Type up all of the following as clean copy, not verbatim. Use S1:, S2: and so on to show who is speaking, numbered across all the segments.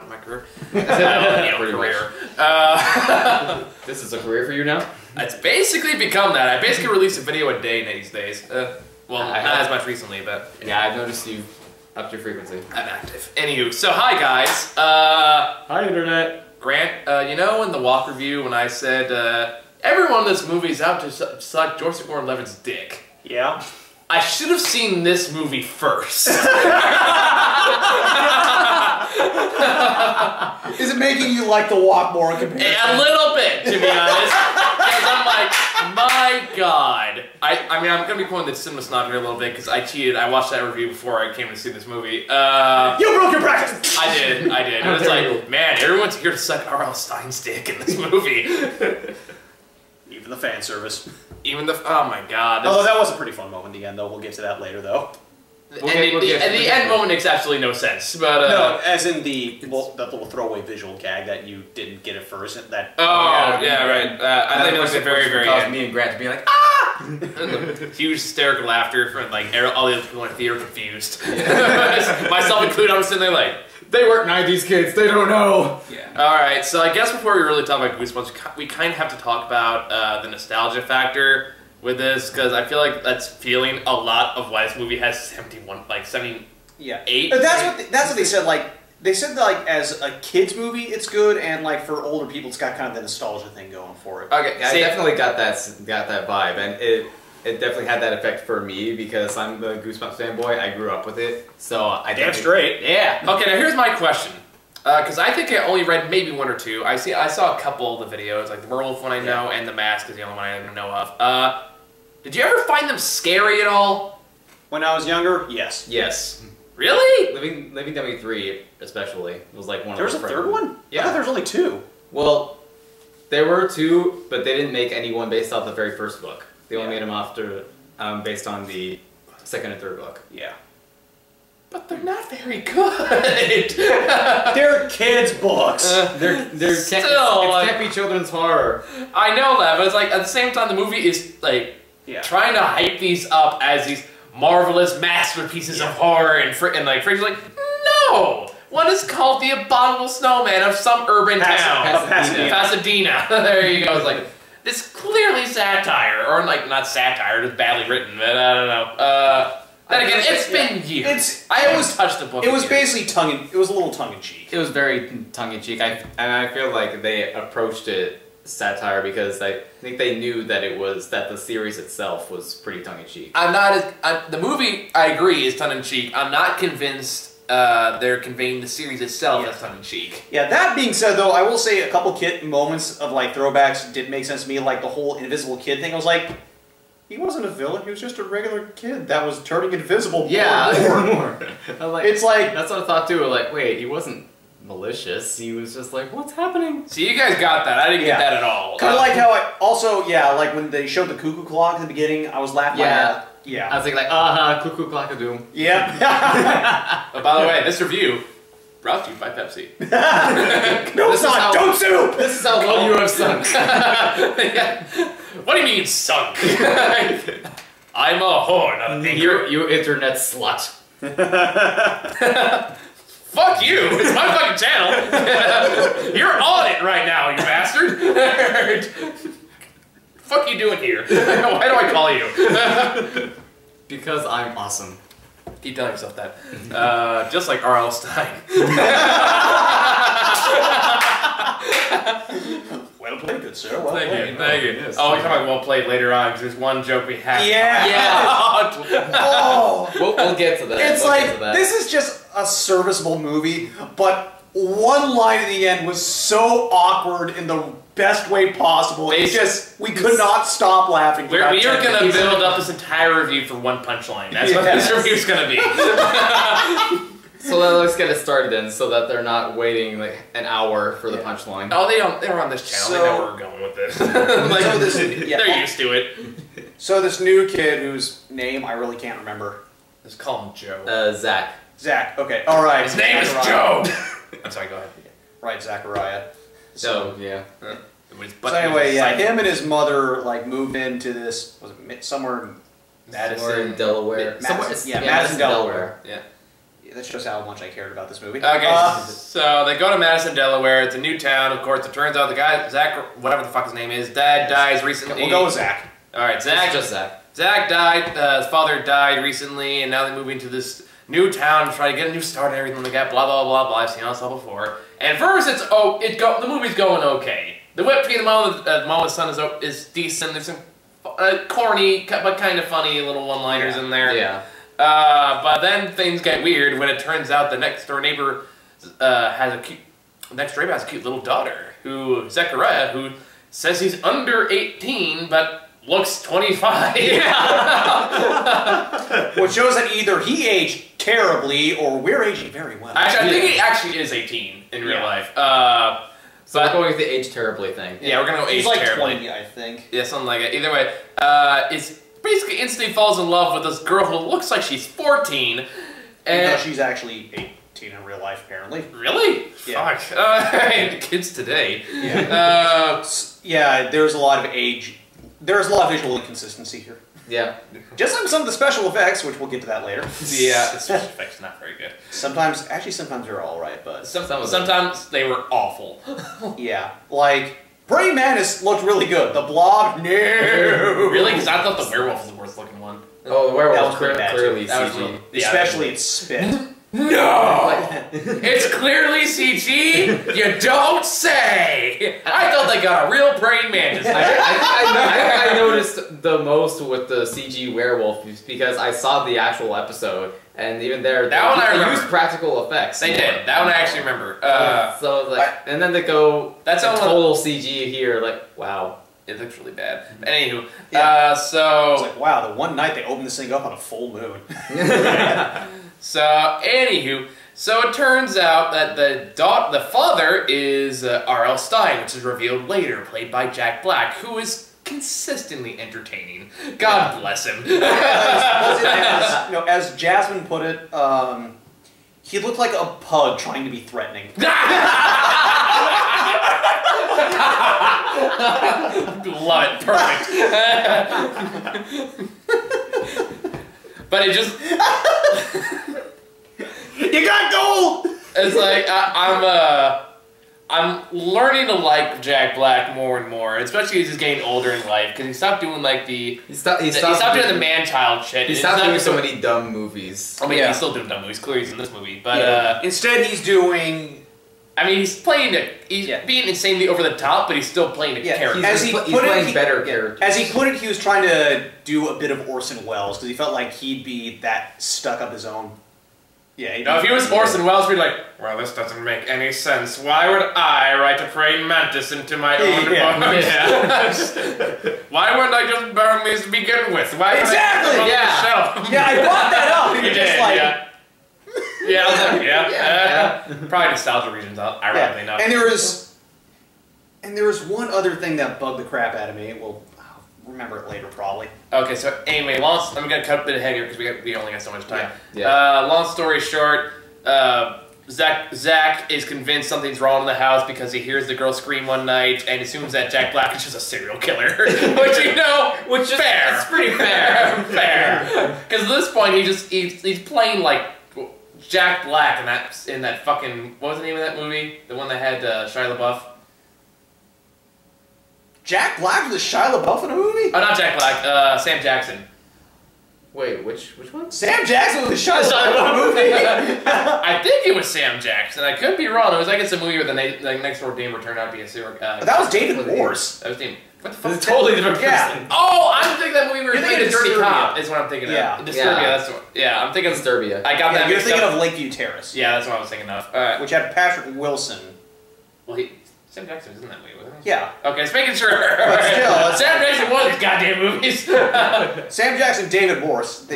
S1: my career.
S2: Career.
S1: This is a career for you now?
S2: It's basically become that. I basically release a video a day these days. Well, not as much recently, but...
S1: Yeah, I've noticed you upped your frequency.
S2: I'm active. Anywho, so hi guys.
S1: Hi Internet.
S2: Grant, you know in the walk review when I said, everyone in this movie is out to suck Joseph Gordon-Levitt's dick.
S3: Yeah.
S2: I should have seen this movie first.
S3: Is it making you like the walk more in comparison?
S2: A little bit, to be honest. Because I'm like, my god. I mean, I'm going to be pulling the cinema snob here a little bit because I cheated. I watched that review before I came to see this movie.
S3: You broke your practice!
S2: I did. It was like, man, everyone's here to suck R.L. Stein's dick in this movie.
S3: Even the fan service.
S2: Even the... Oh my god.
S3: Although that was a pretty fun moment in the end, though. We'll get to that later, though.
S2: The end moment makes absolutely no sense, but...
S3: no, as in the little throwaway visual gag that you didn't get at first. That,
S2: yeah, right. I think it was very, very
S1: caused me and Grant to be like, ah!
S2: Huge hysterical laughter from, like, all the other people in the theater confused. Myself included, I was sitting there like...
S1: They weren't 90s kids, they don't know!
S2: Yeah. Alright, so I guess before we really talk about Goosebumps, we kind of have to talk about the nostalgia factor with this, because I feel like that's feeling a lot of why this movie has 78.
S3: Yeah. But that's what they said, like, like, as a kid's movie, it's good, and, like, for older people, it's got kind of the nostalgia thing going for it.
S1: Okay, I definitely got that vibe, and it definitely had that effect for me, because I'm the Goosebumps fanboy, I grew up with it, so I
S3: Damn straight.
S1: Yeah.
S2: Okay, now here's my question. Because I think I only read maybe one or two. I saw a couple of the videos, like the Werewolf one I know, and the Mask is the only one I know of. Did you ever find them scary at all?
S3: When I was younger, yes.
S1: Yes.
S2: Really?
S1: Living Dummy 3, especially, was like one of the
S3: There was a third one?
S1: Yeah.
S3: I thought there was only two.
S1: Well, there were two, but they didn't make any one based off the very first book. They only made them after, based on the second and third book.
S3: Yeah.
S2: But they're not very good.
S3: They're kids' books.
S1: They're
S2: Still,
S1: it can't be children's horror.
S2: I know that, but it's like, at the same time, the movie is, like, trying to hype these up as these marvelous masterpieces of horror and like, Fraser's like, no! One is called The Abominable Snowman of some urban town. Pasadena. There you go. It's like, it's clearly satire. Or, like, not satire, just badly written, but I don't know. Then again, it's been years. I always touched the book.
S3: It was basically it was a little tongue-in-cheek.
S1: It was very tongue-in-cheek, and I feel like they approached it satire because I think they knew that that the series itself was pretty tongue-in-cheek.
S2: The movie, I agree, is tongue-in-cheek. I'm not convinced they're conveying the series itself as tongue-in-cheek.
S3: Yeah, that being said, though, I will say a couple kid moments of, like, throwbacks did make sense to me, like the whole invisible kid thing. I was like, he wasn't a villain, he was just a regular kid that was turning invisible more and more.
S1: I was like, it's like, that's what I thought too, like, wait, he wasn't malicious, he was just like, what's happening?
S2: See, you guys got that, I didn't get that at all.
S3: Kind of like how I, also, like when they showed the cuckoo clock at the beginning, I was laughing at that.
S1: I was thinking cuckoo clock of doom.
S3: Yeah.
S2: Oh, by the way, this review brought to you by Pepsi.
S3: No, it's not! Don't sue!
S1: This is how low you have sunk.
S2: What do you mean, sunk? I'm a whore, not a thinker.
S1: You internet slut.
S2: Fuck you! It's my fucking channel! You're on it right now, you bastard! Fuck you doing here? Why do I call you?
S1: Because I'm awesome.
S2: Keep telling yourself that. Just like R.L. Stein.
S3: Well played, good sir. Well played.
S2: Thank you. Yes, oh, we're talking about well played later on, because there's one joke we have.
S3: Oh!
S1: We'll get to that.
S3: It's this is just a serviceable movie, but one line at the end was so awkward in the best way possible. We could not stop laughing.
S2: We are going to build up this entire review for one punchline. That's what this review's going to be.
S1: So let's get it started then, so that they're not waiting like an hour for the punchline.
S2: Oh, they're on this channel. They know where we're going with this. They're used to it.
S3: So this new kid, whose name I really can't remember.
S2: Let's call him Joe.
S1: Zach.
S3: Zach. Okay. All right.
S2: His name is Joe. I'm sorry. Go ahead.
S3: Right, Zachariah.
S1: So yeah.
S3: So anyway, him and his mother like moved into this. Was it somewhere in
S1: Madison, Delaware?
S3: Madison, Delaware.
S2: Yeah.
S3: that shows how much I cared about this movie.
S2: Okay, so they go to Madison, Delaware. It's a new town, of course. It turns out the guy, Zach, whatever the fuck his name is, dad dies recently.
S3: We'll go with Zach.
S2: All right, Zach.
S1: Just Zach.
S2: Zach died. His father died recently, and now they move into this new town, try to get a new start and everything like that. Blah blah blah blah. I've seen all this all before. And first, the movie's going okay. The whip between the mom and the son is decent. There's some corny but kind of funny little one-liners in there.
S1: Yeah.
S2: But then things get weird when it turns out the next door neighbor has a cute little daughter Zechariah, who says he's under 18 but looks 25.
S3: Which shows that either he aged terribly or we're aging very well.
S2: Actually, I think he actually is 18 in real life.
S1: So we're going with the age terribly thing.
S2: Yeah, we're gonna go age
S3: He's like
S2: terribly.
S3: 20, I think.
S2: Yeah, something like it. Either way, is basically instantly falls in love with this girl who looks like she's 14. And
S3: No, she's actually 18 in real life, apparently.
S2: Really?
S3: Yeah.
S2: Fuck. Kids today.
S3: Yeah. Yeah, there's a lot of visual inconsistency here.
S1: Yeah.
S3: Just like some of the special effects, which we'll get to that later.
S2: Yeah, the special effects not very good.
S3: Sometimes they're alright, but...
S2: Sometimes they were awful.
S3: Yeah. Like, Praying Mantis looked really good. The Blob, no!
S2: Really? Because I thought the werewolf was the worst looking one.
S1: Oh, the werewolf
S3: That
S1: was
S3: was pretty bad,
S1: clearly
S3: too.
S1: CG.
S3: Especially its spit.
S2: No! It's clearly CG? You don't say! I thought they got a real praying mantis.
S1: I noticed the most with the CG werewolf because I saw the actual episode, and even there, they used practical effects.
S2: They did. That one I actually remember.
S1: So like, and then they go
S2: that's
S1: total CG here. Like, wow.
S2: It looks really bad. But anywho,
S3: It's like, wow, the one night they opened this thing up on a full moon.
S2: So, anywho, so it turns out that the father is R.L. Stine, which is revealed later, played by Jack Black, who is consistently entertaining. God bless him.
S3: As Jasmine put it, he looked like a pug trying to be threatening.
S2: Love it. Perfect. But it just...
S3: You got gold!
S2: It's like, I'm learning to like Jack Black more and more, especially as he's getting older in life, because he stopped doing like he stopped doing the man-child shit.
S1: He stopped doing so many dumb movies.
S2: I mean, he's still doing dumb movies. Clearly he's in this movie, but
S3: instead he's doing...
S2: I mean, he's playing it. He's being insanely over the top, but he's still playing a character.
S3: He's
S1: playing better characters.
S3: As he put it, he was trying to do a bit of Orson Welles, because he felt like he'd be that stuck up his own... Yeah.
S2: Now, if he was Orson Welles, we'd be like, well, this doesn't make any sense. Why would I write a praying mantis into my own book? Why wouldn't I just burn these to begin with? Why would I put them on the shelf?
S3: Yeah, I brought that up.
S2: You did,
S3: like...
S2: Yeah, I was like, probably nostalgia reasons, ironically enough.
S3: And there was one other thing that bugged the crap out of me. Well, I'll remember it later, probably.
S2: Okay, so anyway, I'm gonna cut a bit ahead here because we only got so much time.
S1: Yeah.
S2: Long story short, Zach is convinced something's wrong in the house because he hears the girl scream one night and assumes that Jack Black is just a serial killer, which is fair.
S1: It's pretty fair.
S2: Fair. Because at this point, he's playing like Jack Black in that fucking, what was the name of that movie? The one that had Shia LaBeouf.
S3: Jack Black was Shia LaBeouf in a movie?
S2: Oh, not Jack Black. Sam Jackson.
S1: Wait, which one?
S3: Sam Jackson was Shia LaBeouf in a movie?
S2: I think it was Sam Jackson. I could be wrong. It was like it's a movie where the next door neighbor turned out to be a serial killer.
S3: That was David Morse.
S2: That was David. What the fuck?
S1: It's a totally different person.
S3: Yeah.
S2: Oh, I'm thinking that movie where he
S3: You're
S2: played a
S3: thinking
S2: dirty
S3: Disturbia.
S2: cop. Is what I'm thinking of. Disturbia. That's what. Yeah, I'm thinking
S1: Disturbia.
S2: I got that.
S3: You're
S2: mixed
S3: thinking
S2: up.
S3: of Lakeview Terrace.
S2: Yeah, that's what I was thinking of. All right.
S3: Which had Patrick Wilson.
S2: Well, Sam Jackson was in that movie, wasn't he?
S3: Yeah.
S2: Okay, just making sure.
S3: But still,
S2: Sam Jackson won these goddamn movies.
S3: Sam Jackson, David Morse.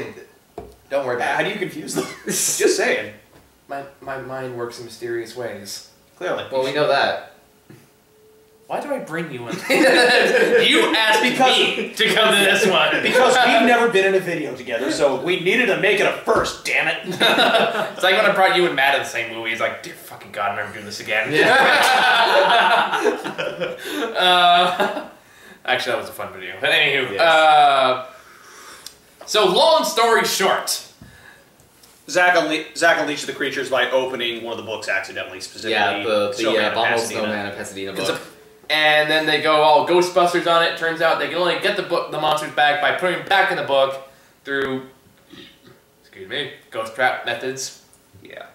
S1: Don't worry about
S3: How do you confuse them? Just saying.
S2: My mind works in mysterious ways.
S3: Clearly.
S1: Well, we know that.
S2: Why do I bring you in? You asked me to come to this one.
S3: Because we've never been in a video together, so we needed to make it a first, damn it.
S2: It's like when I brought you and Matt in the same movie. It's like, dear fucking God, I'm never doing this again.
S1: Yeah.
S2: Actually, that was a fun video. But anywho, so long story short,
S3: Zach unleashed the creatures by opening one of the books accidentally, specifically.
S1: Yeah, the Abominable Snowman and Pasadena book.
S2: And then they go all Ghostbusters on it. Turns out they can only get the monsters back by putting them back in the book through, excuse me, ghost trap methods.
S3: Yeah.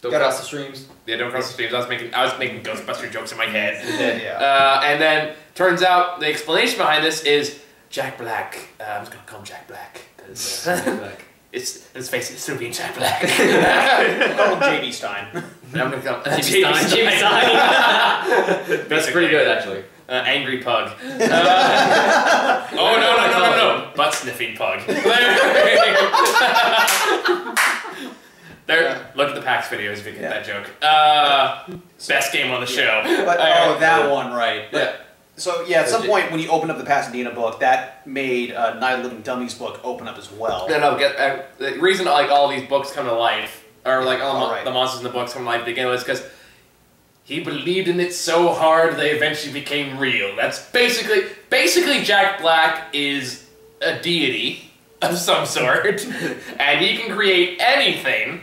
S1: Don't cross the streams.
S2: Yeah, don't cross the streams. I was making Ghostbuster jokes in my head.
S3: Yeah.
S2: And then turns out the explanation behind this is Jack Black. I'm just gonna call him Jack Black because let's face it, it's still being Jack Black.
S3: Call him JB Stein.
S2: I'm gonna call him
S1: JB Stein. That's pretty good, actually.
S2: Angry pug. Oh no! Butt sniffing pug. Look at the PAX videos if you get that joke. Best game on the show.
S3: But that one, right? But,
S2: yeah.
S3: So yeah, at some point when you open up the Pasadena book, that made Night of Living Dummies book open up as well.
S2: The reason like all these books come to life, or like the monsters in the books come to life to begin with, is because he believed in it so hard they eventually became real. That's basically Jack Black is a deity of some sort, and he can create anything,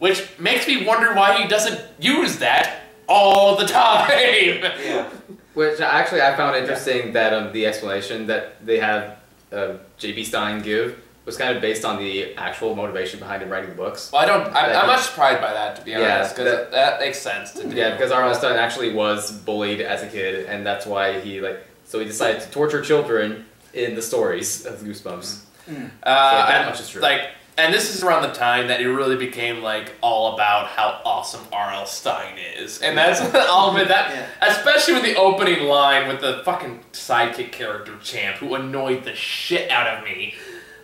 S2: which makes me wonder why he doesn't use that all the time.
S1: Yeah. Which actually I found interesting that the explanation that they had J.B. Stein give was kind of based on the actual motivation behind him writing the books.
S2: Well, I'm not surprised by that, to be honest, because that makes sense to do.
S1: Yeah, because R.L. Stein actually was bullied as a kid, and that's why he decided to torture children in the stories of Goosebumps.
S2: So that much is true. And this is around the time that it really became all about how awesome R.L. Stein is, and that's all of it. Especially with the opening line with the fucking sidekick character Champ, who annoyed the shit out of me,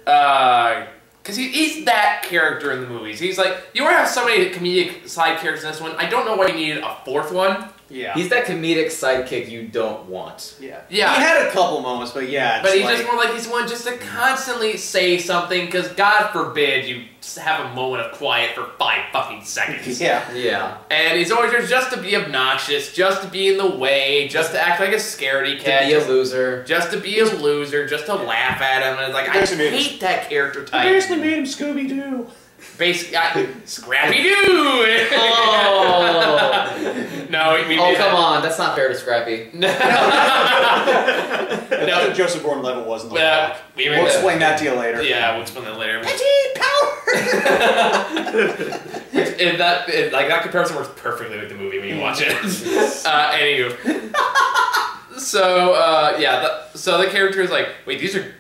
S2: because he's that character in the movies. He's you already have so many comedic side characters in this one. I don't know why you needed a fourth one.
S3: Yeah.
S1: He's that comedic sidekick you don't want.
S3: Yeah.
S2: Yeah.
S3: He had a couple moments, but yeah.
S2: But he's just more he's one just to constantly say something, because God forbid you have a moment of quiet for 5 fucking seconds.
S3: Yeah.
S1: Yeah.
S2: And he's always there just to be obnoxious, just to be in the way, just to act like a scaredy cat.
S1: To be a loser.
S2: Just to be a loser, just to laugh at him. And it's I hate that character type.
S3: They basically made him Scooby-Doo.
S2: Basically, Scrappy-Doo!
S1: Oh!
S2: No,
S1: come on, that's not fair to Scrappy.
S3: That's what Joseph Gordon-Levitt was in the back. We'll explain that to you later.
S2: Yeah, we'll explain that later.
S3: Veggie power!
S2: That comparison works perfectly with the movie when you watch it. Anywho. So, so the character is wait, these are,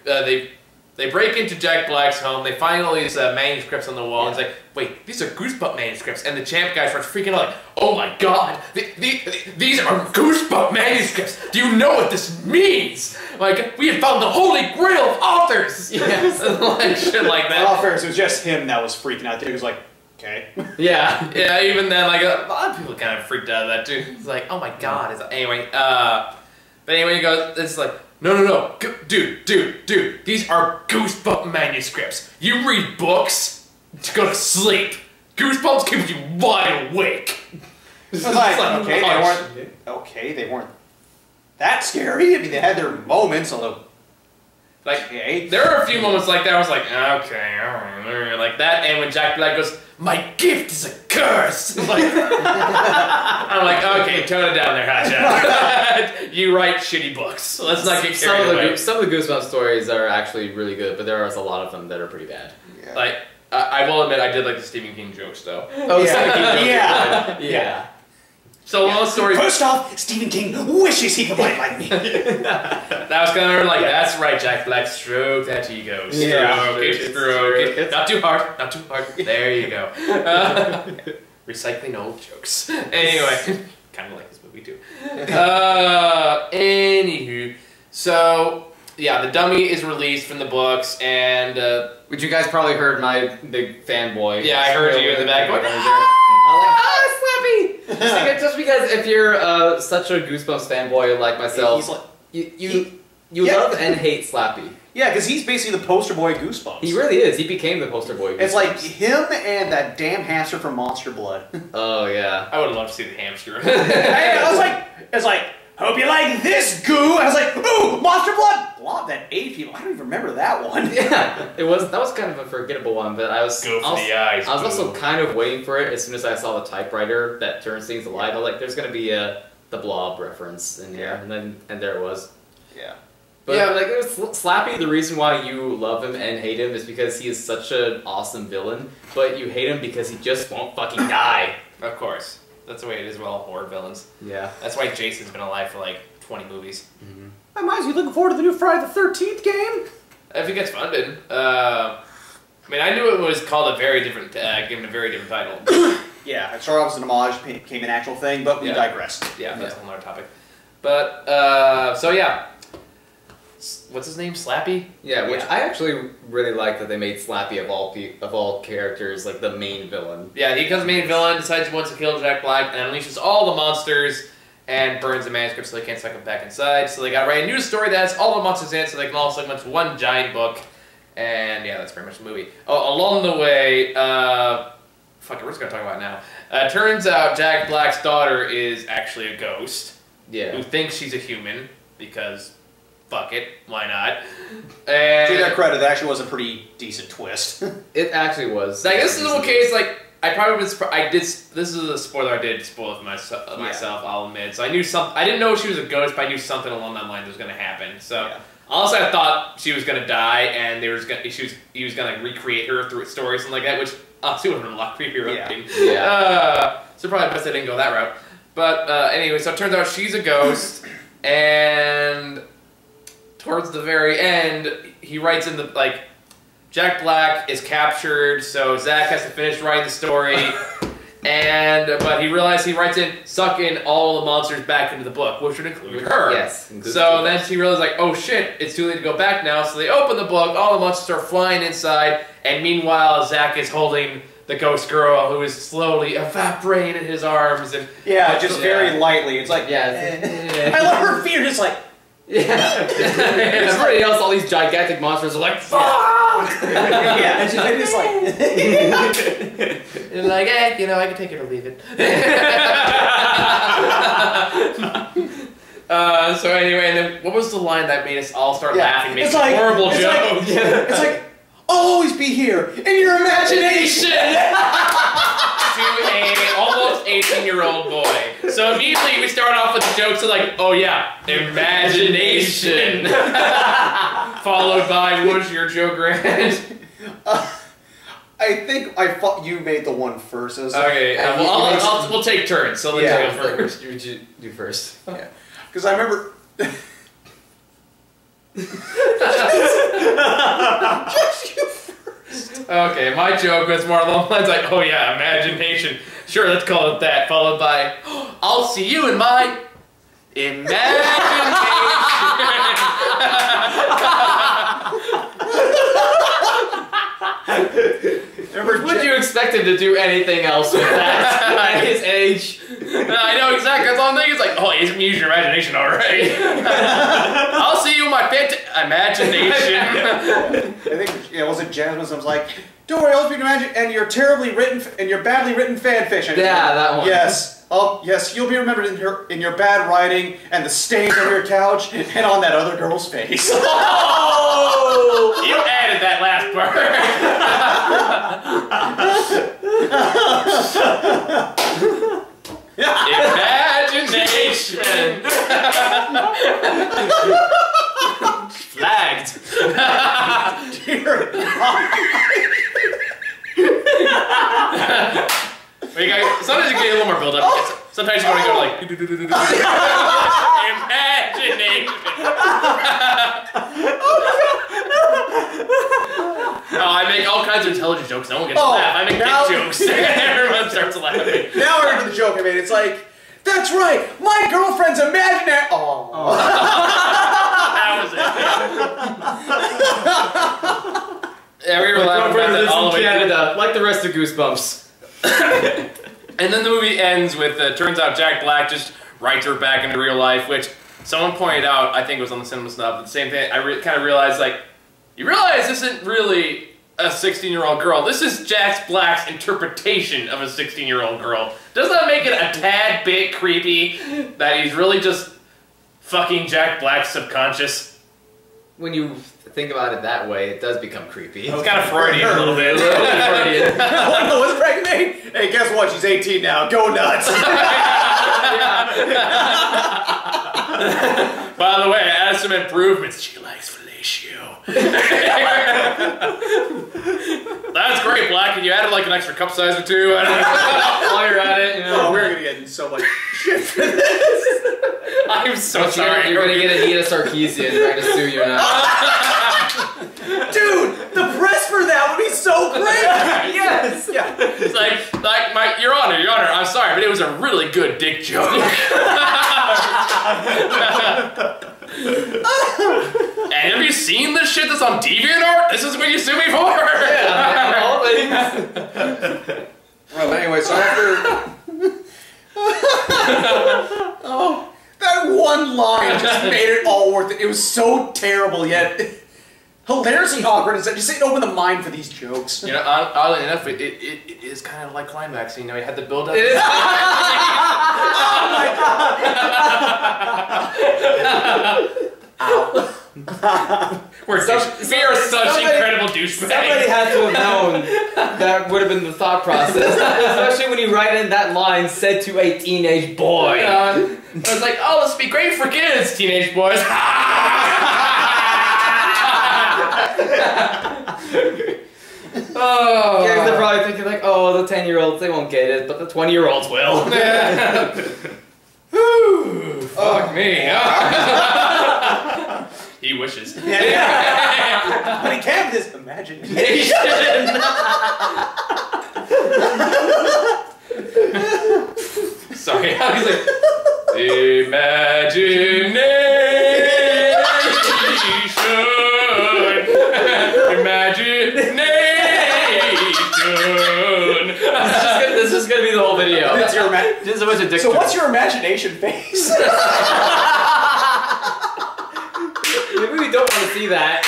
S2: they break into Jack Black's home, they find all these manuscripts on the wall, and it's wait, these are Goosebump manuscripts, and the Champ guy starts freaking out oh my god, these are Goosebump manuscripts, do you know what this means? We have found the holy grail of authors!
S1: Yes.
S2: Shit like that.
S3: In all fairness, it was just him that was freaking out. He was okay.
S2: Yeah. Yeah, even then, a lot of people kind of freaked out of that too. It's oh my god, anyway, but anyway, he goes, it's no, dude, these are Goosebump manuscripts. You read books to go to sleep. Goosebumps keep you wide awake.
S3: It's they weren't that scary. I mean, they had their moments, although...
S2: there are a few moments like that I was okay, alright, like that, and when Jack Black goes, my gift is a curse! I'm okay, tone it down there, Hotshot. You write shitty books. Let's not get carried away.
S1: Some of the Goosebumps stories are actually really good, but there are a lot of them that are pretty bad.
S3: Yeah.
S2: I will admit, I did like the Stephen King jokes, though.
S1: Oh, yeah. Stephen King jokes.
S2: Yeah. So one story.
S3: First off, Stephen King wishes he could write like me.
S2: That was kind of that's right, Jack Black. Stroke that ego. Stroke it. Not too hard. Not too hard. There you go. Recycling old jokes. Anyway, kind of like this movie too. Anywho, so yeah, the dummy is released from the books, and
S1: which you guys probably heard my big fanboy.
S2: Yeah, I heard you in the back going,
S1: Slappy! Just because if you're such a Goosebumps fanboy like myself, you love and hate Slappy.
S3: Yeah, because he's basically the poster boy of Goosebumps.
S1: He really is. He became the poster boy of Goosebumps.
S3: It's him and that damn hamster from Monster Blood.
S1: Oh, yeah.
S2: I would love to see the hamster.
S3: I was hope you like this, goo. I was like, ooh, monster blood. Blob that ate people. I don't even remember that one.
S1: Yeah, that was kind of a forgettable one, but I was
S2: Go for the eyes.
S1: I was also kind of waiting for it as soon as I saw the typewriter that turns things alive. I was like, there's gonna be the Blob reference in here, and there it was.
S3: Yeah.
S1: But like, it was Slappy. The reason why you love him and hate him is because he is such an awesome villain, but you hate him because he just won't fucking die.
S2: Of course. That's the way it is with all horror villains.
S1: Yeah.
S2: That's why Jason's been alive for like 20 movies.
S1: Mm-hmm.
S3: Hey, Miles, you looking forward to the new Friday the 13th game?
S2: If it gets funded. I mean, I knew it was called a very different, given a very different title.
S3: Yeah, it started off as an homage, became an actual thing, but we digressed.
S2: Yeah, that's a whole other topic. But, so yeah. What's his name? Slappy?
S1: Yeah, which I actually really like that they made Slappy of all characters like the main villain.
S2: Yeah, he becomes the main villain, decides he wants to kill Jack Black, and unleashes all the monsters, and burns the manuscript so they can't suck him back inside. So they gotta write a new story that has all the monsters in it so they can all suck them into one giant book. And yeah, that's pretty much the movie. Oh, along the way, fuck it, we're just gonna talk about it now. Turns out Jack Black's daughter is actually a ghost.
S1: Yeah.
S2: Who thinks she's a human, because fuck it, why not? And
S3: To their credit, that actually was a pretty decent twist.
S1: It actually was.
S2: like, this is a case, like, I probably this is a spoiler I did spoil it for myself, I'll admit. So I knew I didn't know she was a ghost, but I knew something along that line was going to happen. So honestly, I thought she was going to die, and he was going to like, recreate her through stories and like that, which honestly would have been a lot creepier. So probably best I didn't go that route. But anyway, so it turns out she's a ghost, and towards the very end, he writes in the like. Jack Black is captured, so Zach has to finish writing the story, but he realized he writes in, suck in all the monsters back into the book, which would include her.
S1: Yes.
S2: So then she realized, like, oh shit, it's too late to go back now, so they open the book, all the monsters are flying inside, and meanwhile Zach is holding the ghost girl who is slowly evaporating in his arms. And
S3: just very lightly. It's like, I love her feet, just like,
S1: everybody else, all these gigantic monsters are like, fuck!
S3: And she's just like,
S2: and like, I can take it or leave it. So anyway, and then what was the line that made us all start laughing, making horrible jokes?
S3: It's like, I'll always be here in your imagination.
S2: To a almost 18-year-old boy. So immediately we start off with the jokes of like, oh yeah, imagination. Followed by, what's your joke, Grant?
S3: I think you made the one first.
S2: Okay, we'll take turns. So let's go first.
S1: You do first.
S3: Yeah, because I remember.
S2: Okay, my joke was more along the lines like, oh yeah, imagination. Sure, let's call it that. Followed by, I'll see you in my imagination.
S1: Would you expect him to do anything else with that at his age?
S2: I know exactly. That's all I'm thinking. It's like, oh, he's using your imagination, all right. I'll see you in my imagination.
S3: I think was it Jasmine? I was like, don't worry, I'll speak imagine, and your badly written fan fiction.
S1: Yeah, that one.
S3: Yes. Yes, you'll be remembered in your bad writing and the stains on your couch and on that other girl's face.
S2: Oh! You added that last part. Imagination. Flagged.
S3: Dear God.
S2: Wait, guys, sometimes you get a little more build up. Sometimes you want to go like imagination. I make all kinds of intelligent jokes. No one gets to laugh. I make dick jokes. Everyone starts laughing.
S3: Now we're into the joke I made. It's like, that's right. My girlfriend's imaginary. Oh.
S2: That was it. Yeah, we were laughing about that all the way
S1: Canada, like the rest of Goosebumps.
S2: And then the movie ends with, turns out Jack Black just writes her back into real life, which someone pointed out, I think it was on the Cinema Snub, but the same thing, I kind of realized, like, you realize this isn't really a 16-year-old girl. This is Jack Black's interpretation of a 16-year-old girl. Doesn't that make it a tad bit creepy that he's really just fucking Jack Black's subconscious.
S1: When you think about it that way, it does become creepy.
S2: It's kind of Freudian a little bit.
S3: What's pregnant? Hey, guess what? She's 18 now. Go nuts.
S2: By the way, I added some improvements. She likes fellatio. That's great, Black. And you added like an extra cup size or two. I don't know.
S1: While you're at it, you know.
S3: Oh, we're gonna get in so much shit for this.
S2: I'm so sorry.
S1: You're gonna get Anita Sarkeesian trying to sue you now.
S3: Dude, the press for that would be so great.
S1: Yes.
S3: Yeah.
S2: It's like Your Honor, I'm sorry, but it was a really good dick joke. And have you seen this shit that's on DeviantArt? This is what you sue me for?
S1: Yeah, all things.
S3: Well, anyway, so after... oh, that one line just made it all worth it. It was so terrible, yet hilariously awkward. It's just open the mind for these jokes.
S2: You know, oddly enough, it is kind of like climaxing. You know, you had to build up.
S1: It is.
S3: Oh my god!
S2: We are such incredible douchebags.
S1: Somebody had to have known that would have been the thought process, especially when you write in that line said to a teenage boy.
S2: I was like, oh, this would be great for kids, teenage boys.
S1: Oh. Yeah, they're probably thinking like, oh, the 10-year-olds, they won't get it, but the 20-year-olds will.
S2: Whew, fuck me. He wishes.
S3: Yeah. But he can't with his imagination.
S2: Sorry, I was like, imagination.
S1: This is gonna be the whole video.
S3: That's your
S1: Just a bunch of dick
S3: So
S1: jokes.
S3: what's your imagination face?
S1: Maybe we don't want to see that.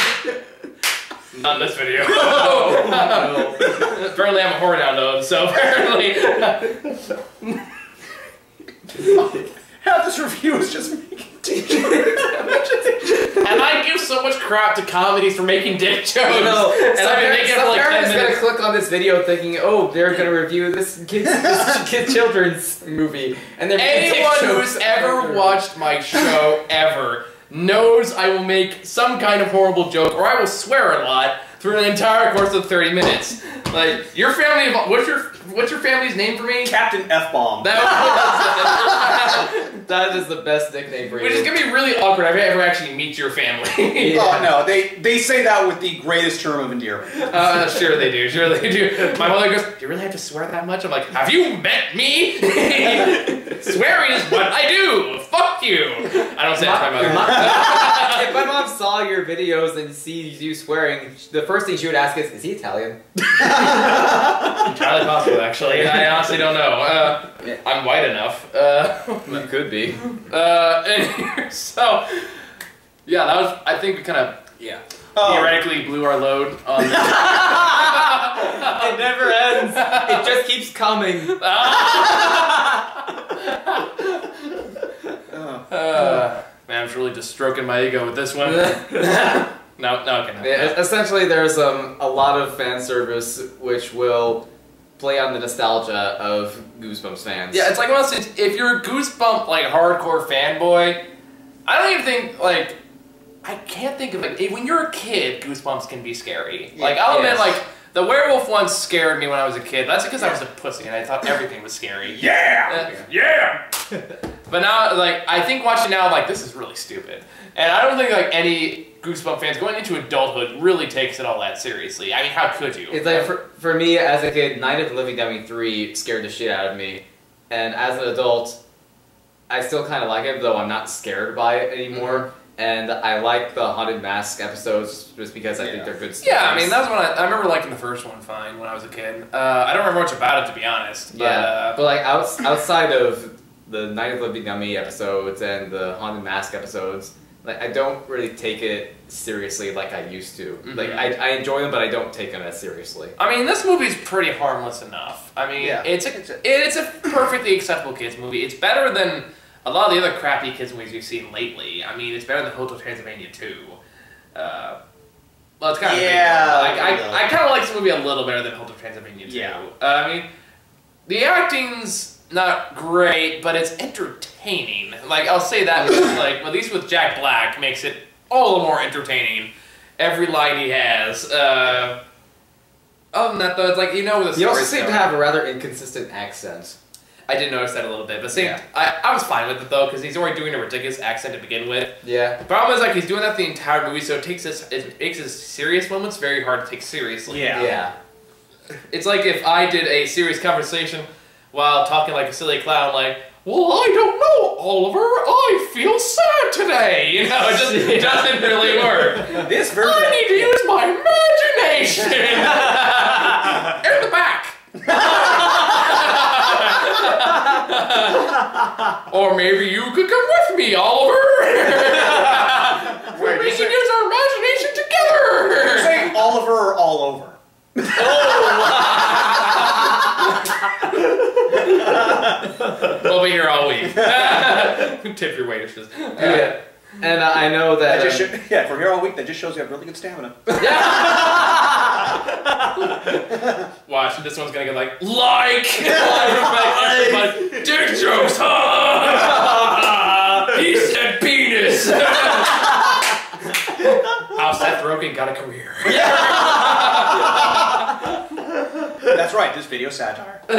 S2: Not in this video.
S1: No.
S2: Apparently I'm a whore now, though, so apparently...
S3: Half this review is just making dick jokes.
S2: And I give so much crap to comedies for making dick jokes.
S1: No,
S2: and I've been making it for like 10
S1: parents
S2: minutes.
S1: gonna click on this video thinking, oh, they're gonna review this kid children's movie, and they're making dick
S2: Anyone
S1: jokes
S2: who's ever watched my show ever knows I will make some kind of horrible joke, or I will swear a lot through an entire course of 30 minutes. Like, your family, what's your family's name for me?
S3: Captain F-bomb.
S1: That is the best nickname for you.
S2: Which is gonna be really awkward if I ever actually meet your family.
S1: Yeah.
S3: Oh no, they say that with the greatest term of endearment.
S2: Sure they do, sure they do. My mother goes, do you really have to swear that much? I'm like, have you met me? Swearing is what I do. Fuck you. I don't say that to my mother.
S1: If my mom saw your videos and sees you swearing, the first thing she would ask is he Italian?
S2: Entirely possible, actually. I honestly don't know. I'm white enough.
S1: You could be.
S2: Anyway, so, yeah, that was, I think we kind of, theoretically blew our load on this.
S1: It never ends. It just keeps coming.
S2: Man, I'm really just stroking my ego with this one. No, okay.
S1: Yeah, essentially, there's a lot of fan service which will play on the nostalgia of Goosebumps fans.
S2: Yeah, it's like one of those things, if you're a Goosebump, like, hardcore fanboy, I don't even think, like, I can't think of, like, when you're a kid, Goosebumps can be scary.
S1: Yeah,
S2: like, I'll admit, like, the werewolf one scared me when I was a kid. That's because I was a pussy and I thought everything was scary. Yeah! But now, like, I think watching now, like, this is really stupid. And I don't think, like, any Goosebump fans going into adulthood really takes it all that seriously. I mean, how could you?
S1: It's like, for me, as a kid, Night of the Living Dummy 3 scared the shit out of me. And as an adult, I still kind of like it, though I'm not scared by it anymore. Mm-hmm. And I like the Haunted Mask episodes just because I think they're good stories.
S2: Yeah, I mean, that's when I remember liking the first one fine when I was a kid. I don't remember much about it, to be honest. But,
S1: yeah, but like outside of the Night of the Living Dummy episodes and the Haunted Mask episodes, like I don't really take it seriously like I used to. Mm-hmm. Like I enjoy them, but I don't take them as seriously.
S2: I mean, this movie's pretty harmless enough. I mean, it's a perfectly acceptable kids movie. It's better than a lot of the other crappy kids movies we've seen lately. I mean, it's better than Hotel Transylvania 2. Well, it's kind of I kind of like this movie a little better than Hotel Transylvania 2.
S3: Yeah.
S2: I mean, the acting's not great, but it's entertaining. Like, I'll say that, because, like, at least with Jack Black, makes it all the more entertaining. Every line he has. Other than that, though, it's like, you know where the
S1: You also
S2: story's
S1: seem to
S2: going.
S1: have a rather inconsistent accent.
S2: I did notice that a little bit, but I was fine with it though, because he's already doing a ridiculous accent to begin with.
S1: Yeah.
S2: The problem is, like, he's doing that the entire movie, so it makes his serious moments very hard to take seriously.
S1: Yeah.
S2: It's like if I did a serious conversation while talking like a silly clown, like, well, I don't know, Oliver, I feel sad today. You know, it just doesn't really work.
S3: This version.
S2: I need to use my imagination. In the back. Or maybe you could come with me, Oliver. We can use our imagination together.
S3: You're saying Oliver or all over?
S2: We'll be here all week. Tip your waitresses.
S1: Yeah. And I know that...
S3: from here all week, that just shows you have really good stamina.
S2: Watch, this one's gonna get like, everybody, dick jokes, he said penis. How Seth Rogen got a career.
S3: That's right, this video satire.
S1: But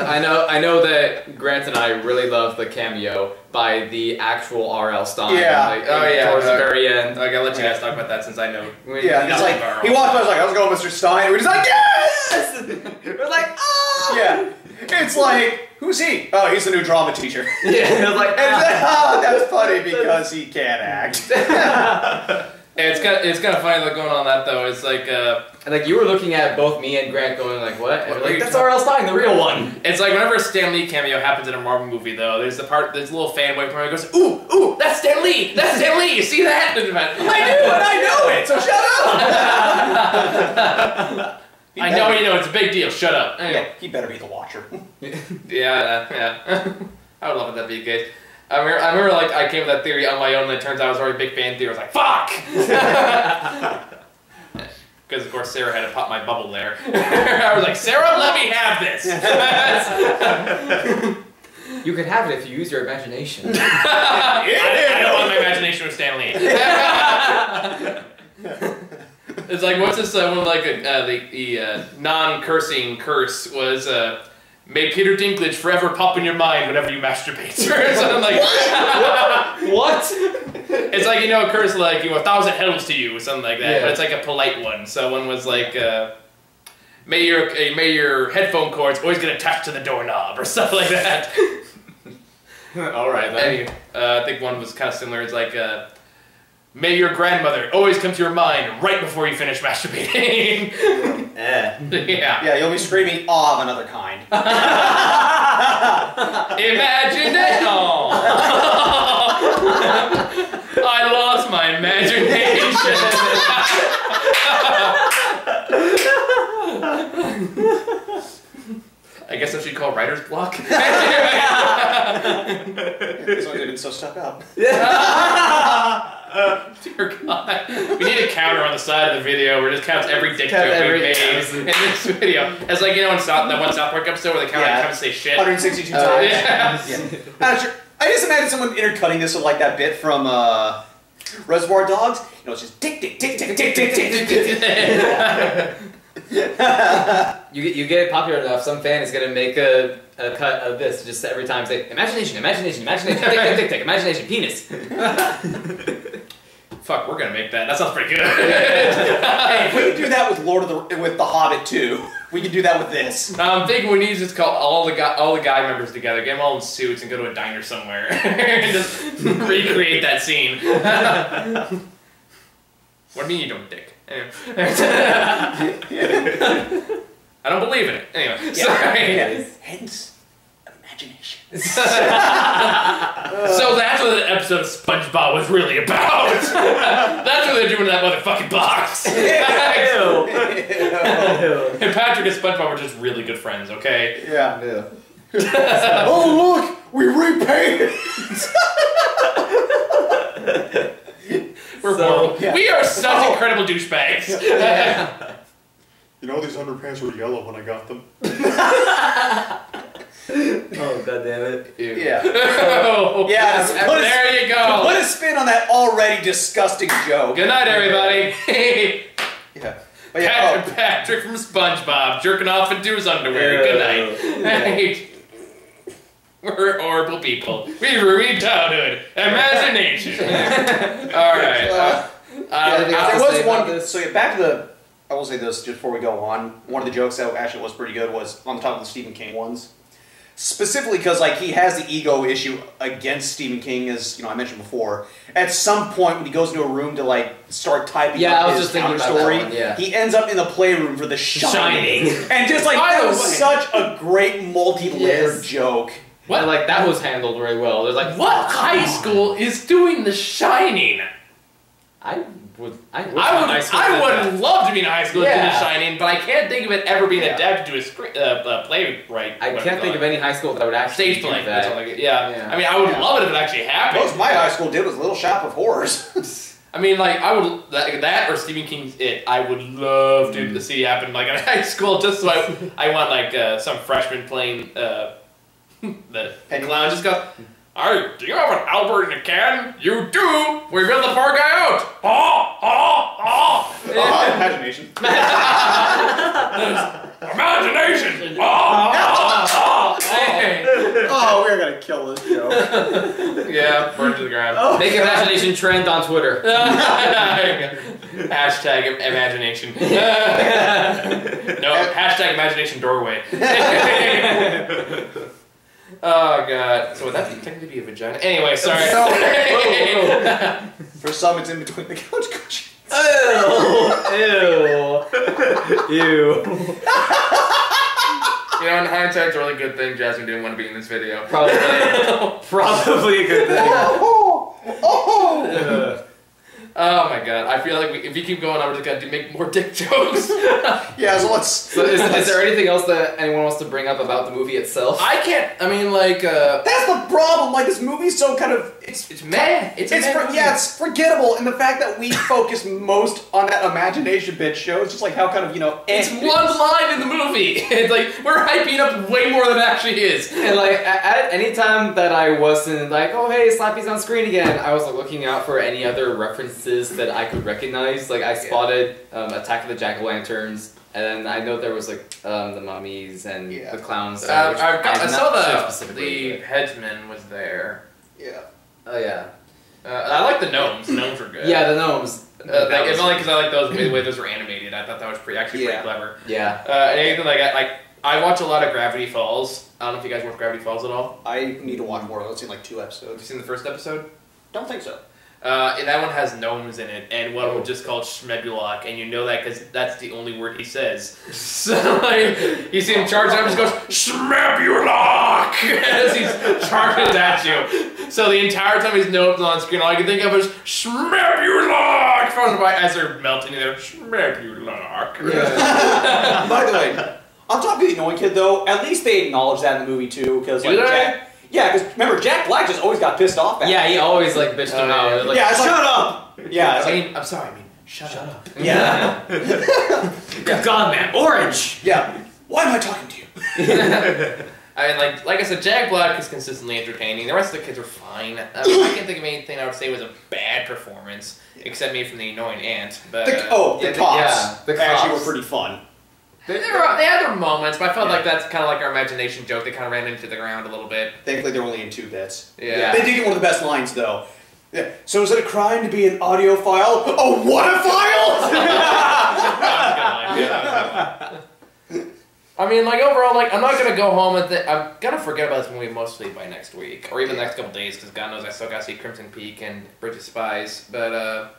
S1: I know that Grant and I really love the cameo by the actual R.L. Stein.
S3: Yeah.
S1: Like,
S2: Oh,
S1: towards the very end.
S2: I gotta let you guys talk about that since I know.
S3: Yeah, it's like, he walked by, I was like, how's it going, Mr. Stein? And we're just like, yes!
S1: It was like, oh!
S3: Yeah. It's like, who's he? Oh, he's the new drama teacher.
S1: Yeah, it was like,
S3: that's funny because he can't act.
S2: It's kind of funny going on that though. It's like
S1: like you were looking at both me and Grant going like, what? And
S2: What
S1: we're
S2: are you
S1: like, that's R.L. Stein, the real one.
S2: it's like whenever a Stan Lee cameo happens in a Marvel movie though, there's a little fanboy part that goes, ooh, that's Stan Lee, you see that?
S3: I know it, so shut up!
S2: I know, it's a big deal, shut up.
S3: Yeah,
S2: Anyway.
S3: he better be the watcher.
S2: Yeah. I would love it that be the case. I remember like I came with that theory on my own, and it turns out I was already a big fan theory. I was like, fuck! Because of course Sarah had to pop my bubble there. I was like, Sarah, let me have this!
S1: You could have it if you use your imagination.
S2: I don't want my imagination with Stan Lee. It's like, what's this one, like the non-cursing curse was, may Peter Dinklage forever pop in your mind whenever you masturbate. Or something like
S1: What?
S2: It's like, a curse like, 1,000 hells to you, or something like that.
S1: Yeah.
S2: But it's like a polite one. So one was like, may your headphone cords always get attached to the doorknob, or stuff like that.
S1: Alright then.
S2: Anyway, I think one was kind of similar. It's like, may your grandmother always come to your mind right before you finish masturbating. Yeah.
S3: Yeah, you'll be screaming awe of another kind.
S2: Imagination. I lost my imagination. I guess I should call writer's block.
S3: As long as I didn't so stuck up.
S2: Dear God. We need a counter on the side of the video where it just counts every dick joke we made in this video. It's like, in that one South Park episode where the counter comes to say shit.
S3: 162 times.
S2: Yeah.
S3: I just imagine someone intercutting this with like that bit from Reservoir Dogs. It's just tick, tick, tick, tick, tick, tick, tick, tick, tick.
S1: You get popular enough, some fan is gonna make a cut of this just every time say imagination, tick, tick, tick, imagination, penis.
S2: Fuck, we're gonna make that. That sounds pretty good.
S3: Hey, if we can do that with with The Hobbit too, we can do that with this.
S2: I'm thinking we need to just call all the guy members together, get them all in suits, and go to a diner somewhere, and just recreate that scene. What do you mean you don't dick? Anyway. I don't believe in it. Anyway, sorry.
S3: Yeah. Hence, imagination.
S2: So that's what the episode of SpongeBob was really about. That's what they're doing in that motherfucking box. And Patrick and SpongeBob were just really good friends, okay?
S3: Yeah.
S1: Oh,
S3: repaid.
S2: We are such incredible douchebags.
S1: Yeah.
S3: You know, these underpants were yellow when I got them.
S1: Oh, god damn it.
S2: Ew.
S3: Yeah.
S2: Oh,
S3: Yeah,
S2: there you go.
S3: Put a spin on that already disgusting joke.
S2: Good night, everybody.
S3: Yeah. But yeah,
S2: Patrick from SpongeBob jerking off into his underwear. Good night. We're horrible people. We ruined childhood. Imagination. All right.
S3: There was one. So yeah, back to the. I will say this just before we go on. One of the jokes that actually was pretty good was on the top of the Stephen King ones. Specifically because like he has the ego issue against Stephen King, as you know I mentioned before. At some point when he goes into a room to like start typing up his counter story, he ends up in the playroom for The Shining. And just like that was such a great multi-layered joke.
S1: What? And, like that was handled very well. There's like
S2: what high school is doing The Shining?
S1: I would
S2: love to be in high school doing The Shining, but I can't think of it ever being adapted to a playwright.
S1: I can't think of any high school that would actually
S2: stage play.
S1: do that.
S2: I mean, I would love it if it actually happened.
S3: Most my high school did was Little Shop of Horrors.
S2: I mean, like I would that or Stephen King's It. I would love to see happen like in high school, just so I want like some freshman playing the clown just go. Do you have an Albert in a can? You do! We built the poor guy out!
S3: Imagination.
S2: Imagination!
S3: Oh, we're gonna kill this show.
S2: Yeah, burn to the ground.
S1: Make imagination trend on Twitter.
S2: Hashtag imagination. No, hashtag imagination doorway. Oh god. So would that technically be a vagina? Anyway, sorry.
S3: For some, it's in between the couch cushions.
S1: Ew.
S2: You know, in hindsight, it's a really good thing Jasmine didn't want to be in this video.
S1: Probably a good thing.
S2: Oh my god, I feel like if you keep going on, we're just gonna make more dick jokes.
S3: Yeah, so let's...
S1: So is there anything else that anyone wants to bring up about the movie itself?
S2: I can't, I mean like...
S3: That's the problem, like this movie's so kind of...
S2: It's meh.
S3: It's forgettable, and the fact that we focus most on that imagination bit shows just like how kind of, you know...
S2: It's one line in the movie! It's like, we're hyping up way more than it actually is.
S1: And like, at any time that I wasn't like, oh hey, Slappy's on screen again, I was like looking out for any other references that I could recognize. Like I spotted Attack of the Jack-o'-lanterns, and then I know there was like the mummies and the clowns.
S2: I saw the headsman was there.
S3: Yeah.
S1: Oh yeah.
S2: I like the gnomes. The gnomes were good.
S1: Yeah, the gnomes.
S2: It's only because I like those the way those were animated. I thought that was pretty clever.
S1: Yeah.
S2: And anything like that, like I watch a lot of Gravity Falls. I don't know if you guys watch Gravity Falls at all.
S3: I need to watch more. I've seen like 2 episodes.
S2: Have you seen the first episode?
S3: Don't think so.
S2: That one has gnomes in it, and one was just called Schmebulok, and you know that because that's the only word he says. So, like, you see him charge up, and just goes, Schmebulok! As he's charging at you. So the entire time his gnomes on screen, all I can think of is, Schmebulok! Followed by, as they're melting in there, Schmebulok.
S3: Yeah. By the way, on top of the annoying kid, though, at least they acknowledge that in the movie, too, because, like, Jack... Yeah, because remember, Jack Black just always got pissed off at him.
S1: Yeah, he always like bitched him out. Like,
S3: yeah, shut up! Yeah,
S2: I'm sorry, shut up.
S3: Yeah.
S1: Good God, man, orange!
S3: Yeah. Why am I talking to you?
S2: I mean, like I said, Jack Black is consistently entertaining. The rest of the kids are fine. I can't think of anything I would say was a bad performance, except maybe from the annoying aunt. But
S3: the cops.
S1: Yeah, the cops
S3: actually were pretty fun.
S2: They had their moments, but I felt like that's kind of like our imagination joke. They kind of ran into the ground a little bit.
S3: Thankfully, they're only in 2 bits.
S2: Yeah.
S3: They did get one of the best lines, though. Yeah. So is it a crime to be an audiophile? Oh, what a file!
S2: I mean, like, overall, like, I'm not going to go home and I'm going to forget about this movie mostly by next week, or even the next couple days, because God knows I still got to see Crimson Peak and Bridge of Spies, but,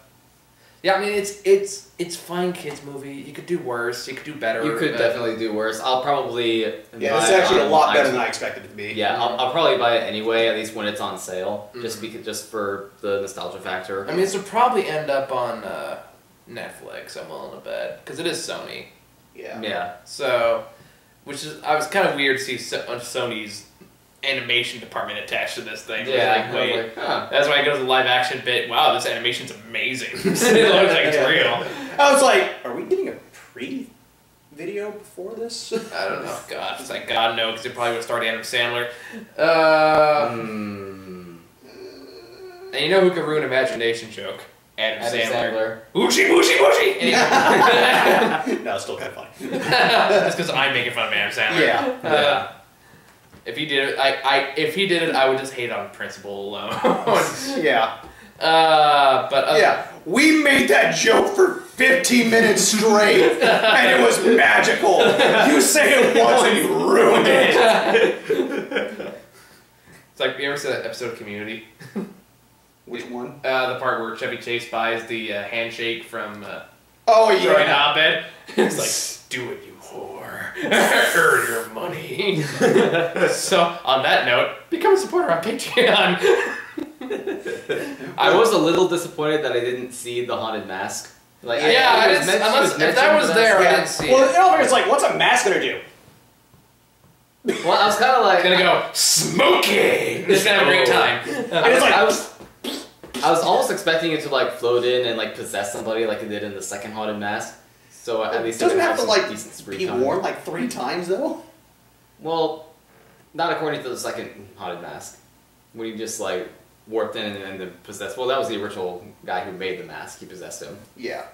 S2: yeah, I mean, it's fine kids movie. You could do worse. You could do better.
S1: You could definitely do worse. I'll probably
S3: yeah, it's actually a lot better than I expected it to be.
S1: Yeah, I'll probably buy it anyway, at least when it's on sale, just for the nostalgia factor.
S2: I mean, this will probably end up on Netflix, I'm willing to bet, because it is Sony.
S3: Yeah.
S2: Yeah. So, I was kind of weird to see Sony's animation department attached to this thing.
S1: Yeah,
S2: Like, wait,
S1: like, huh.
S2: that's why it goes to the live action bit. Wow, this animation's amazing. It looks like it's real.
S3: I was like, are we getting a pre-video before this?
S2: I don't know. God, it's like God no, because it probably would start Adam Sandler. And you know who could ruin imagination joke? Adam Sandler. Whooshy, whooshy, whooshy! Anyway.
S3: No, it's still kind of funny.
S2: That's because I'm making fun of Adam Sandler.
S3: Yeah.
S2: If he did it, if he did it, I would just hate on principle alone.
S3: Yeah.
S2: Yeah,
S3: we made that joke for 15 minutes straight, and it was magical. You say it once and you ruined it.
S2: It's like, you ever see that episode of Community?
S3: Which one?
S2: The part where Chevy Chase buys the handshake from
S3: Oh,
S2: Troy
S3: yeah.
S2: Abed. It's like, do it, you whore. Earn your money. So, on that note, become a supporter on Patreon.
S1: I was a little disappointed that I didn't see the haunted mask. Like,
S2: If that was there, I didn't see
S3: well,
S2: it.
S3: it's like, what's a mask gonna do?
S1: Well, I was kind of like...
S2: Gonna go, smoking! Just gonna have a great time.
S3: And it's like...
S1: I was almost expecting it to like float in and like possess somebody like it did in the second haunted mask. So at least
S3: it doesn't have to
S1: some
S3: like
S1: decent screen
S3: be
S1: time.
S3: worn like 3 times though.
S1: Well, not according to the second haunted mask. When he just like warped in and then possessed. Well, that was the original guy who made the mask. He possessed him.
S3: Yeah.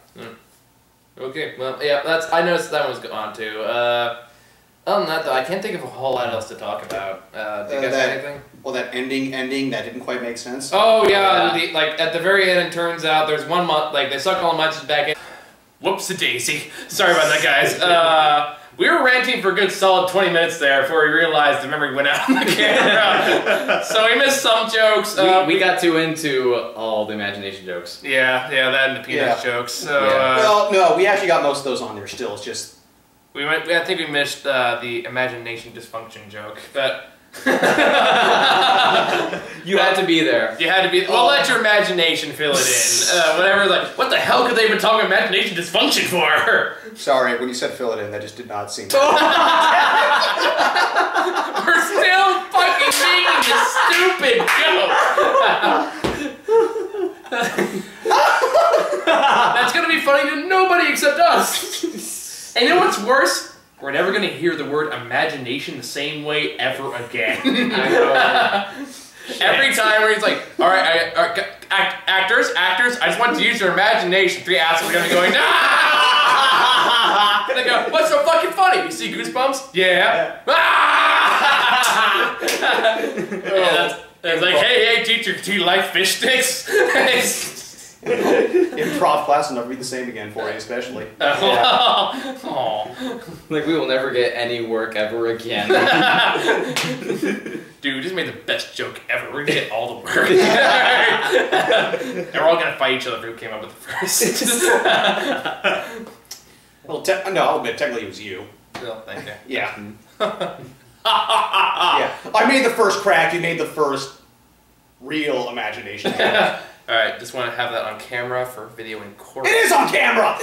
S2: Okay, well, yeah, I noticed that one was on too. Other than that, though, I can't think of a whole lot else to talk about. Do you guys have anything?
S3: Well, that ending that didn't quite make sense.
S2: Oh yeah, like at the very end, it turns out there's one month, like they suck all the monsters back in. Whoops-a-daisy. Sorry about that, guys. We were ranting for a good solid 20 minutes there before we realized the memory went out on the camera. So we missed some jokes.
S1: We got too into all the imagination jokes.
S2: Yeah, that and the penis jokes. So,
S3: well, no, we actually got most of those on there still. It's just...
S2: I think we missed the imagination dysfunction joke, but...
S1: You had to be there.
S2: You had to be... Well, let your imagination fill it in. Whatever, like, what the hell could they even talk imagination dysfunction for?
S3: Sorry, when you said fill it in, that just did not seem...
S2: We're still fucking making this stupid joke! That's gonna be funny to nobody except us! And you know what's worse? We're never gonna hear the word imagination the same way ever again.
S1: I know.
S2: Every time where he's like, alright, actors, I just want to use your imagination. 3 assholes are gonna be going, ah! And they go, what's so fucking funny? You see Goosebumps? Yeah. Ah! It's like, hey, teacher, do you like fish sticks?
S3: Improv class will never be the same again for you, especially.
S1: Like, we will never get any work ever again.
S2: Dude, we just made the best joke ever. We're gonna get all the work. And we're all gonna fight each other for who came up with the first.
S3: Well, no, I'll admit, technically it was you.
S2: Well, thank you.
S3: Yeah. Yeah. I made the first crack, you made the first real imagination.
S2: Alright, just want to have that on camera for video and court.
S3: It is on camera!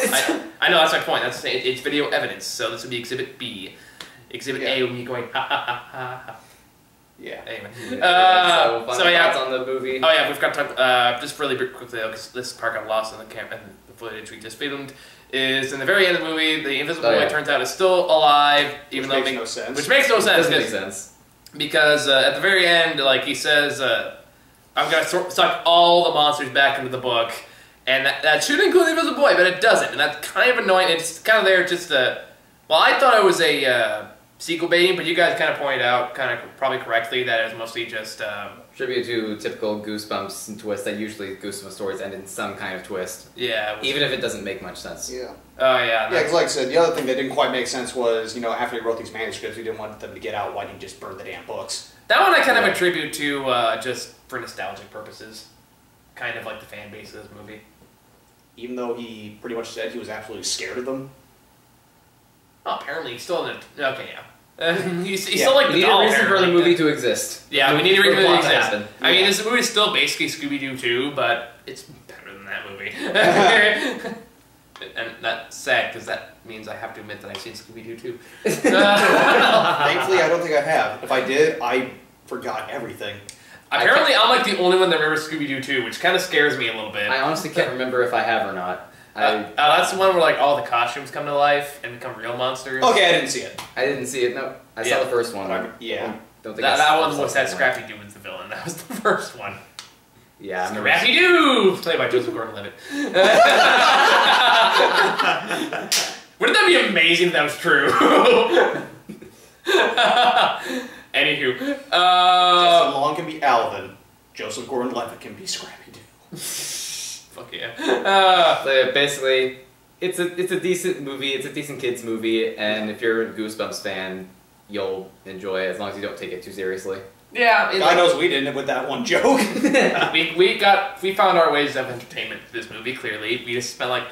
S2: I know, that's my point. It's video evidence, so this would be Exhibit B. Exhibit A would be going, ha ha ha ha ha.
S3: Yeah.
S2: Anyway.
S1: So yeah, on the movie.
S2: Oh yeah, we've got to talk, just really quickly though, because this part got lost in the camera and the footage we just filmed, is in the very end of the movie, the Invisible Boy turns out is still alive, even
S3: which
S2: though...
S3: makes no sense.
S2: Which makes no sense.
S1: Doesn't make sense.
S2: Because at the very end, like, he says, I'm gonna suck all the monsters back into the book, and that should include the Invisible Boy, but it doesn't, and that's kind of annoying. It's kind of there just to... Well, I thought it was a sequel baiting, but you guys kind of pointed out, kind of probably correctly, that it was mostly just...
S1: Tribute to typical Goosebumps and twist that usually Goosebumps stories end in some kind of twist.
S2: Yeah.
S1: Even if it doesn't make much sense.
S3: Yeah.
S2: Oh, yeah.
S3: Yeah, because like I said, the other thing that didn't quite make sense was, you know, after he wrote these manuscripts, we didn't want them to get out. Why didn't he just burn the damn books?
S2: That one I kind of attribute to just for nostalgic purposes. Kind of like the fan base of this movie.
S3: Even though he pretty much said he was absolutely scared of them.
S2: Oh, apparently he's still in it. Okay, yeah. He's still like
S1: we
S2: the
S1: need
S2: doll.
S1: a reason for the movie to exist.
S2: Yeah, we need a reason for it to exist.
S1: happen.
S2: I mean, this movie is still basically Scooby-Doo 2, but it's better than that movie. And that's sad, because that means I have to admit that I've seen Scooby-Doo 2.
S3: Thankfully, I don't think I have. If I did, I forgot everything.
S2: Apparently, I'm like the only one that remembers Scooby-Doo 2, which kind of scares me a little bit.
S1: I honestly can't remember if I have or not.
S2: That's the one where like all the costumes come to life and become real monsters.
S3: Okay, I didn't see it.
S1: I didn't see it. No, I saw the first one.
S3: Yeah.
S1: Don't think
S2: that one was that Scrappy-Doo was the villain. That was the first one.
S1: Yeah,
S2: Scrappy-Doo! Played by Joseph Gordon-Levitt. Wouldn't that be amazing if that was true? Anywho.
S3: Justin Long can be Alvin. Joseph Gordon-Levitt can be Scrappy-Doo.
S2: Fuck yeah.
S1: So yeah, basically, it's a decent movie. It's a decent kids movie, and if you're a Goosebumps fan, you'll enjoy it as long as you don't take it too seriously.
S2: Yeah,
S3: God knows we didn't with that one joke.
S2: we found our ways of entertainment for this movie. Clearly, we just spent like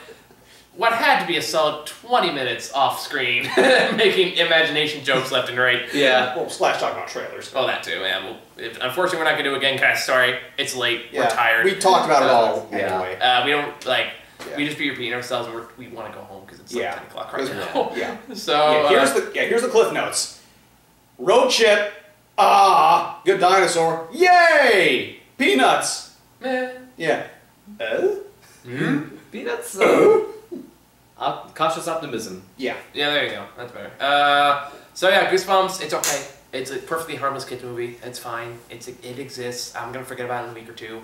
S2: what had to be a solid 20 minutes off screen making imagination jokes left and right.
S1: Yeah.
S3: Well, slash talk about trailers.
S2: Oh, that too. Yeah. Well, unfortunately, we're not gonna do it again, guys. Sorry, it's late.
S3: Yeah.
S2: We're tired.
S3: We talked about it all anyway.
S2: We don't like. Yeah. We just be repeating ourselves, and we want to go home because it's like 10 o'clock right now.
S3: Yeah.
S2: So
S3: here's the cliff notes. Road chip. Good dinosaur. Yay! Peanuts. Yeah.
S1: Peanuts. Cautious optimism.
S2: Yeah. Yeah, there you go. That's better. So yeah, Goosebumps. It's okay. It's a perfectly harmless kids movie. It's fine. It exists. I'm gonna forget about it in a week or two.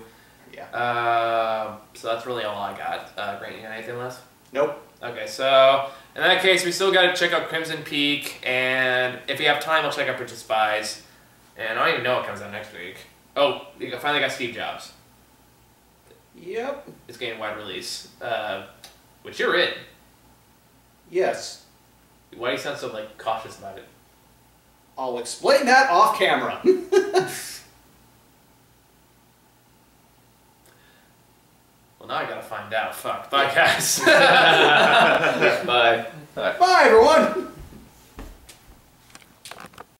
S3: Yeah.
S2: So that's really all I got. Grant, you got anything left?
S3: Nope.
S2: Okay, so in that case, we still got to check out Crimson Peak, and if we have time, we'll check out Bridge of Spies. And I don't even know what comes out next week. Oh, we finally got Steve Jobs.
S3: Yep.
S2: It's getting wide release, which you're in.
S3: Yes.
S2: Why do you sound so like cautious about it?
S3: I'll explain that off camera.
S2: Well, now I gotta find out. Fuck. Bye, guys.
S1: Bye.
S3: Bye, everyone.